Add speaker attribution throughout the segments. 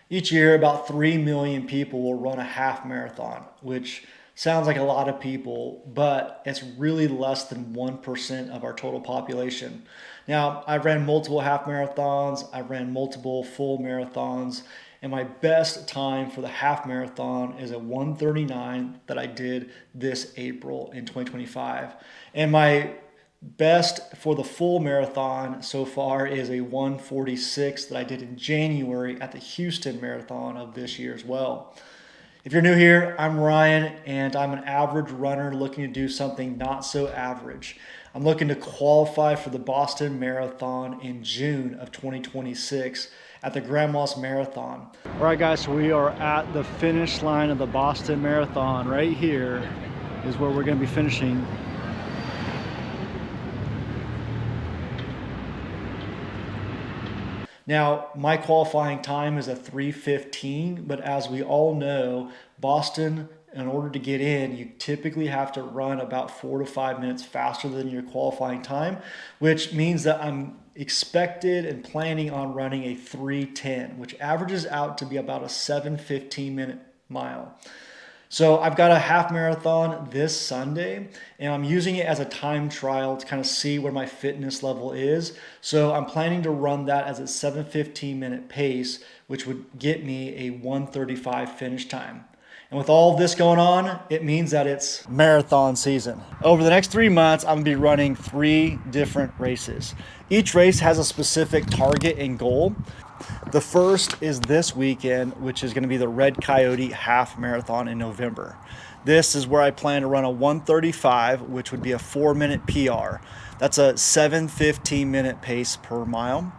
Speaker 1: Each year, about 3 million people will run a half marathon, which sounds like a lot of people, but it's really less than 1% of our total population. Now, I've ran multiple half marathons, I've ran multiple full marathons, and my best time for the half marathon is a 1:39 that I did this April in 2025. And my best for the full marathon so far is a 1:46 that I did in January at the Houston Marathon of this year as well. If you're new here, I'm Ryan, and I'm an average runner looking to do something not so average. I'm looking to qualify for the Boston Marathon in June of 2026 at the Grandma's Marathon. All right, guys, so we are at the finish line of the Boston Marathon. Right here is where we're going to be finishing. Now, my qualifying time is a 3:15, but as we all know, Boston, in order to get in, you typically have to run about 4 to 5 minutes faster than your qualifying time, which means that I'm expected and planning on running a 3:10, which averages out to be about a 7:15 minute mile. So I've got a half marathon this Sunday, and I'm using it as a time trial to kind of see where my fitness level is. So I'm planning to run that as a 7:15 minute pace, which would get me a 1:35 finish time. And with all of this going on, it means that it's marathon season. Over the next 3 months, I'm gonna be running 3 different races. Each race has a specific target and goal. The first is this weekend, which is going to be the Red Coyote Half Marathon in November. This is where I plan to run a 1:35, which would be a 4-minute PR. That's a 7:15 minute pace per mile.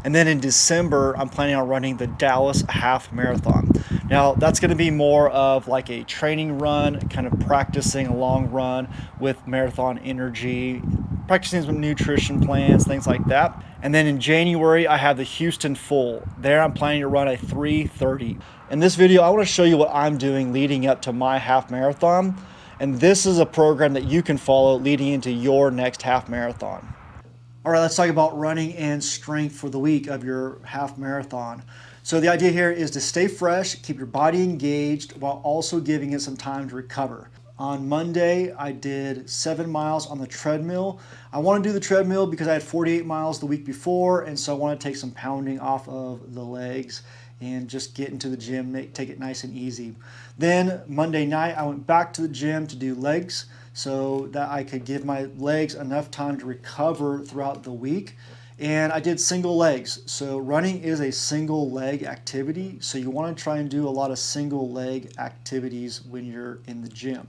Speaker 1: And then in December, I'm planning on running the Dallas Half Marathon. Now, that's going to be more of like a training run, kind of practicing a long run with marathon energy, practicing some nutrition plans, things like that. And then in January, I have the Houston Full. There, I'm planning to run a 3:30. In this video, I want to show you what I'm doing leading up to my half marathon. And this is a program that you can follow leading into your next half marathon. All right, let's talk about running and strength for the week of your half marathon. So the idea here is to stay fresh, keep your body engaged while also giving it some time to recover. On Monday, I did 7 miles on the treadmill. I want to do the treadmill because I had 48 miles the week before, and so I want to take some pounding off of the legs and just get into the gym, take it nice and easy. Then Monday night, I went back to the gym to do legs so that I could give my legs enough time to recover throughout the week. And I did single legs. So running is a single leg activity. So you want to try and do a lot of single leg activities when you're in the gym.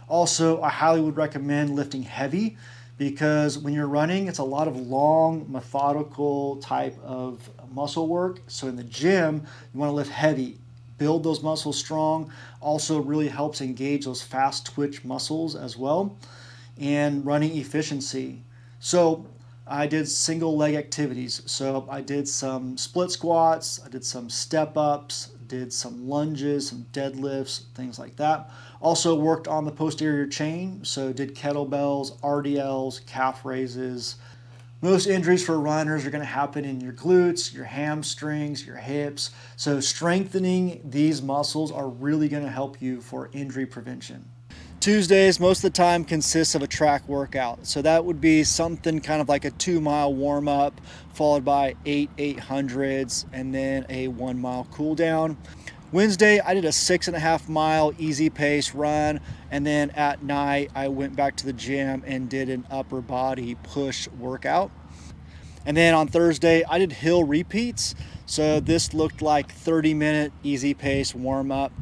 Speaker 1: Also, I highly would recommend lifting heavy because when you're running, it's a lot of long, methodical type of muscle work. So in the gym, you want to lift heavy, build those muscles strong. Also really helps engage those fast twitch muscles as well. And running efficiency. So I did single leg activities. So I did some split squats, I did some step ups, did some lunges, some deadlifts, things like that. Also worked on the posterior chain. So did kettlebells, RDLs, calf raises. Most injuries for runners are going to happen in your glutes, your hamstrings, your hips. So strengthening these muscles are really going to help you for injury prevention. Tuesdays, most of the time, consists of a track workout. So that would be something kind of like a 2-mile warm-up, followed by 8 800s, and then a 1-mile cool down. Wednesday, I did a 6.5-mile easy pace run, and then at night, I went back to the gym and did an upper body push workout. And then on Thursday, I did hill repeats. So this looked like 30-minute easy pace warm-up.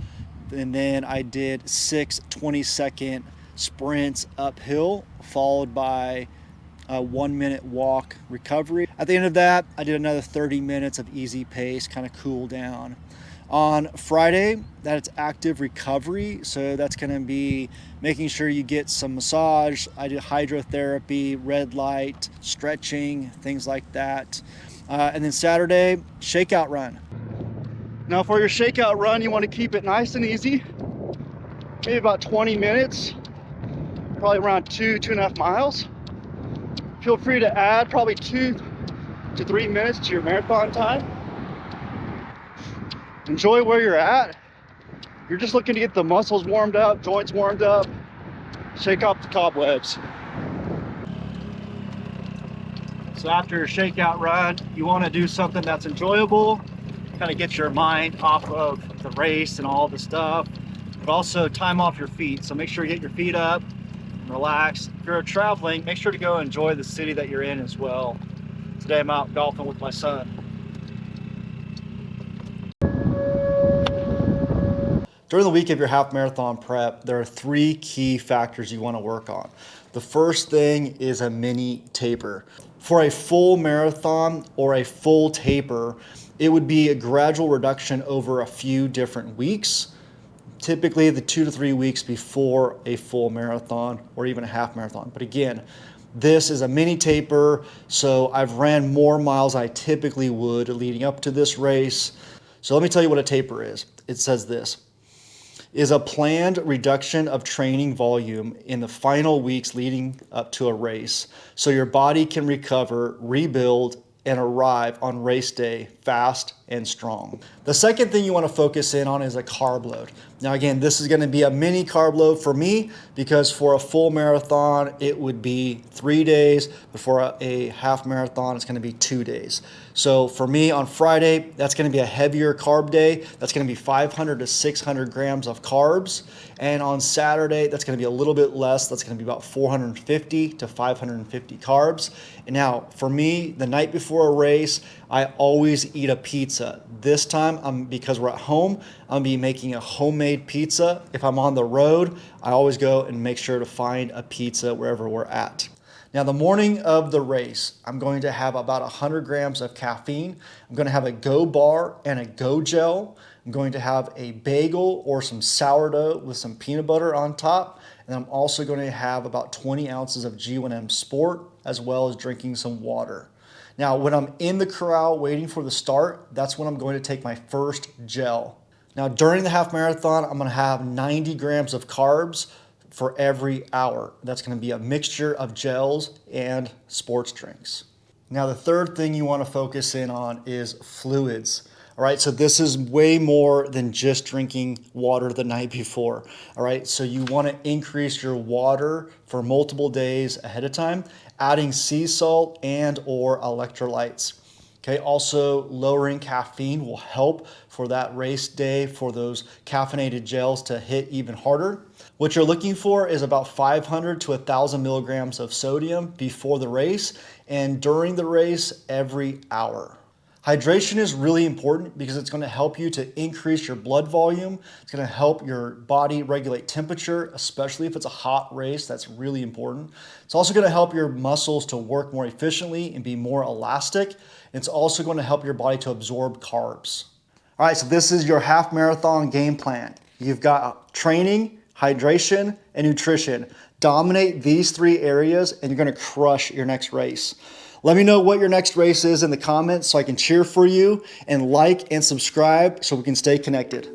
Speaker 1: And then I did 6 20-second sprints uphill, followed by a 1-minute walk recovery. At the end of that, I did another 30 minutes of easy pace, kind of cool down. On Friday, that's active recovery. So that's going to be making sure you get some massage. I did hydrotherapy, red light, stretching, things like that. And then Saturday, shakeout run. Now for your shakeout run, you want to keep it nice and easy, maybe about 20 minutes, probably around 2.5 miles. Feel free to add probably 2 to 3 minutes to your marathon time.
Speaker 2: enjoy where you're at. You're just looking to get the muscles warmed up, joints warmed up, shake off the cobwebs. So after your shakeout run, you want to do something that's enjoyable, kind of get your mind off of the race and all the stuff, but also time off your feet. So make sure you get your feet up and relax. If you're traveling, make sure to go enjoy the city that you're in as well. Today I'm out golfing with my son.
Speaker 1: During the week of your half marathon prep, there are 3 key factors you want to work on. The first thing is a mini taper. For a full marathon or a full taper, it would be a gradual reduction over a few different weeks, typically the 2 to 3 weeks before a full marathon or even a half marathon. But again, this is a mini taper, so I've ran more miles I typically would leading up to this race. So let me tell you what a taper is. It says this is a planned reduction of training volume in the final weeks leading up to a race so your body can recover, rebuild, and arrive on race day fast and strong. The second thing you want to focus in on is a carb load. Now again, this is going to be a mini carb load for me because for a full marathon, it would be 3 days, but for a half marathon, it's going to be 2 days. So for me on Friday, that's going to be a heavier carb day. That's going to be 500 to 600 grams of carbs. And on Saturday, that's going to be a little bit less. That's going to be about 450 to 550 carbs. And now for me, the night before a race, I always eat a pizza. This time, because we're at home, I'm gonna be making a homemade pizza. If I'm on the road, I always go and make sure to find a pizza wherever we're at. Now, the morning of the race, I'm going to have about 100 grams of caffeine. I'm going to have a Go bar and a Go gel. I'm going to have a bagel or some sourdough with some peanut butter on top. And I'm also going to have about 20 ounces of G1M Sport, as well as drinking some water. Now, when I'm in the corral waiting for the start, that's when I'm going to take my first gel. Now, during the half marathon, I'm going to have 90 grams of carbs for every hour. That's going to be a mixture of gels and sports drinks. Now, the third thing you want to focus in on is fluids. All right, so this is way more than just drinking water the night before. All right, so you want to increase your water for multiple days ahead of time, adding sea salt and or electrolytes. Okay, also lowering caffeine will help for that race day for those caffeinated gels to hit even harder. What you're looking for is about 500 to 1,000 milligrams of sodium before the race and during the race every hour. Hydration is really important because it's going to help you to increase your blood volume. It's going to help your body regulate temperature, especially if it's a hot race. That's really important. It's also going to help your muscles to work more efficiently and be more elastic. It's also going to help your body to absorb carbs. All right, so this is your half marathon game plan. You've got training, hydration, and nutrition. Dominate these 3 areas and you're going to crush your next race. Let me know what your next race is in the comments so I can cheer for you, and like and subscribe so we can stay connected.